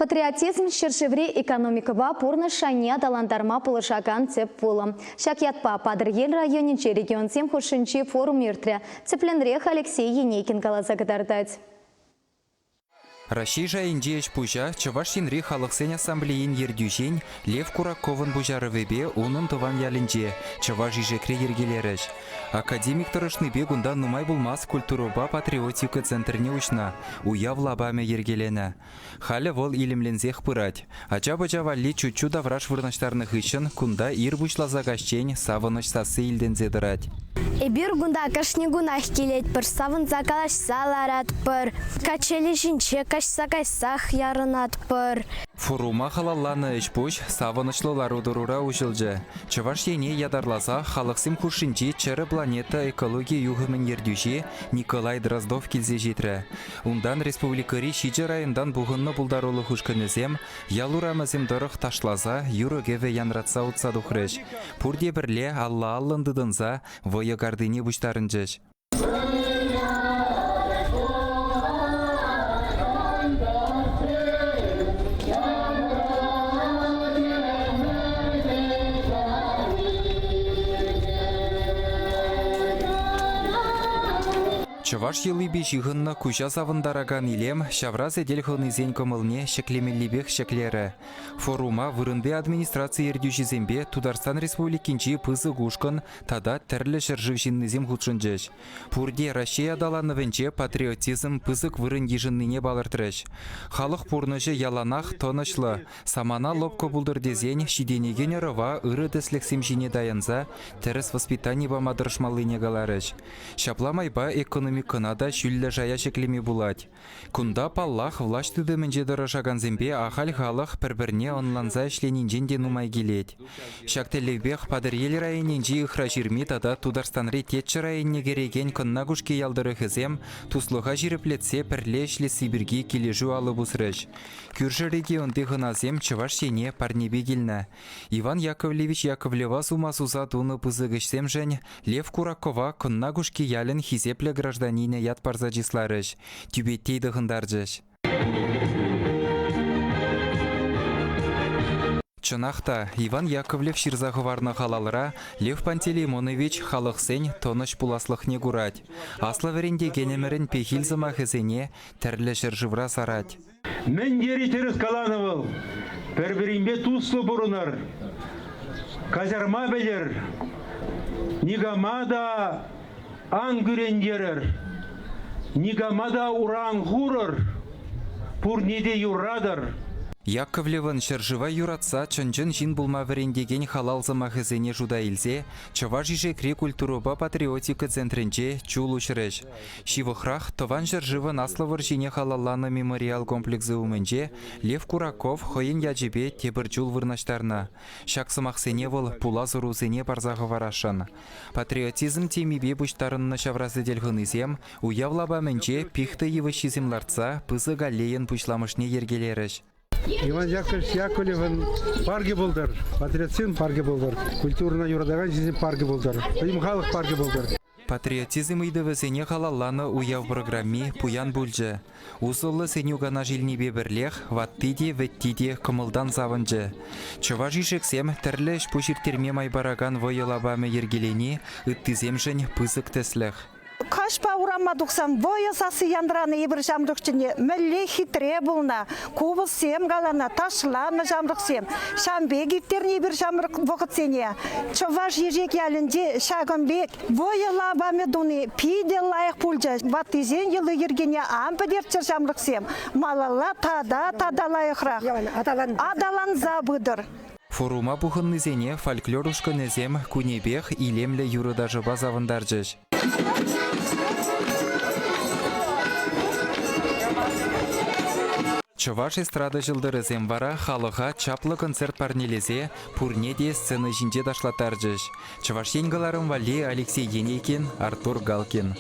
Патриотизм шершеври экономикова пурны шания талантарма пулышаган цеп пулым. Шакятпа Падырел районинче регион сем хушинчи форум иртре. Цепленрех Алексей Енейкин калазагадардать. Россия жайынче пужа Чавашинри халықсен ассамблеин ердюжен Лев Кураковын бужарывебе унын тыван ялінже Чаваш жекре ергелеріш. Академик тұрышныбе гунда нумай булмас культуроба патриотика центрне учна, уявлабаме ергелені. Халі вол илімлензех пырать. Ача-бача валли чучу давраш вырнаштарных ишін кунда ир бушлазагашчен савыныш сасы илдензе дырать. Эбир гунда кашни гунах келет пыр, савын закалашса ларат пыр, качели жинче кашса кайсах ярынат пыр. Форума халалланы ішпуш савынышлылар удырура ужылжы. Чаваш ене ядарласа халықсым хушинчи чәрі планета экология юғымен ердюші Николай Дроздов келзе жетірі. Ундан республикари Шиджи райындан бұғынны бұлдарулы хушканызем, ялурамызем дұрық ташлаза, юрогеве янратса ұтса дұқырыш. Пурде бірле алла аллындыдынза, войы гардыне бұштарын жеш. Чаваш елыбе жиғынна күжа завындараган илем шавраз эделхылны зен көмілне шеклемеллибех шеклері. Форума вырынбе администрация ердюжизембе Тударстан Республикинчи пызы гушкын тада тәрлі жыржывжиннызем худшынжеш. Пурде Россия адаланывенче патриотизм пызык вырын ежінныне балыртырыш. Халық пурныжы яланах тонышлы. Самана лопко булдырдезен шиденеген ырыва ыры дәслексем жине даянза тәріс воспитание бамадырышмалыне галарыш. Шапламайба экономик Канада шүллі жая шеклеме булать. Кунда паллах влашты дымінже дырышаган зембе ахал халық бір-бірне онланза ішленінжен де нумай келет. Шактелевбех Падырел районинжи ұхра жирми тада Тударстанры тетші районне кереген күнна күшке ялдыры хызем туслыға жиріплетсе пірле ішлі Сибирге кележу алып ұсырыш. Күрші регионды ғыназем Чаваш сене парнебе келні. Иван Яковлевич Яковлева сумасуза туны пызығышсем жән Лев Куракова күнна күшке ялін хизеплі гражданине ят парзаджисларыш, тюбеттей дығындаржыш. Чынақта, Иван Яковлев ширзағыварны халалыра Лев Пантелеймонович халықсен тоныш пуласлық не гурать. Асла веренде генемерін пехилзыма хызене тәрлі жыржывра сарать. Мен ери теріс каланывыл, бір-бірінбе туслы бұрынар, казарма белер, нигамада ангүрендерер, нигамада уран ғурыр, пурнеде юрадыр. Яковлевын шыржыва юратса чынжын жин булма верендеген халалзыма хызене жуда илзе, Чаваш жекре культуроба патриотика центрінче чул ұшырыш. Шивықрақ тован шыржывын аслывыр жине халалланы мемориал комплексі умынже Лев Кураков хойын яджебе тебір чул вырнаштарна. Шақсымақсене выл пула зұрузене барзағы варашын. Патриотизм темебе бұштарынны шавразы делғынызем, уявлаба мінже пихты евышиземларца пызы галлейін бұшламышне ергелеріш. Иван Яковлевич Яковлевын парги болдар, патриотизм парги болдар, культурна юрадаган жизнь парги болдар, им халық парги болдар. Патриотизм идывызене халалланы уяв программе пуян бүлжі. Усылы сенюгана жилнебе бірлех, ваттиде, веттиде кымылдан завынжы. Чаваш жексем тірлі шпуширтерме майбараган войылабамы ергелені, үттізем жын пызык тәсліх. Кашпа урамадуксан боя сасы яндраны ебір жамрықчыне мүлі хитре бұлна, кубыл сем галана, ташланы жамрық сем, шамбе гифтерне ебір жамрық вұқытсене. Чаваш ежек ялінде шағынбек, боя лабаме дуны, пиде лайық пульжа, ваттизен елы ергене ампыдерчір жамрық сем, малала тада лайықрақ, адалан забыдыр. Форума бұғыннызене фольклор ұшқынызем күнебех илемлі юрыдажы базавындаржыш. Чаваш эстрада жылдырызем вара халыға чаплы концерт парнелезе пурнеде сцены жинде дашлатаржыш. Чаваш енгіларым вали Алексей Енейкин, Артур Галкин.